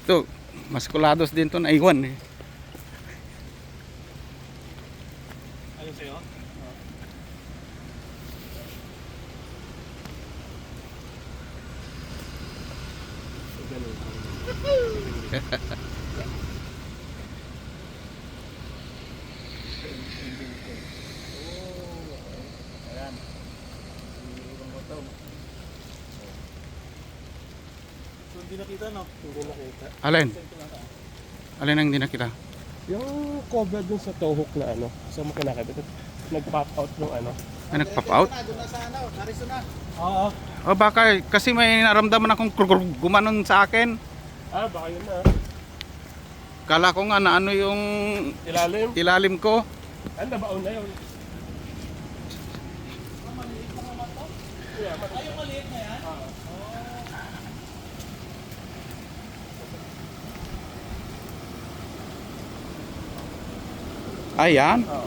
Ito, maskulados din to, naiwan eh. Ayun sa'yo? Ayan. Yung bottom. So, hindi nakita, no? Hindi nakita. Alin? Alin ang hindi nakita? Yung cover dun sa toe hook na ano, sa mga kinakabit, nag-pop out yung ano. Ay, nag-pop out? Doon na sa ano, nariso na. Oo. O baka, kasi may naramdaman akong gumanon sa akin. Ah, baka yun na. Kala ko nga na ano yung Ilalim. ilalim ko. Ano, nabaon na yun. Ay, yung maliit na yan? Ayan. Oo.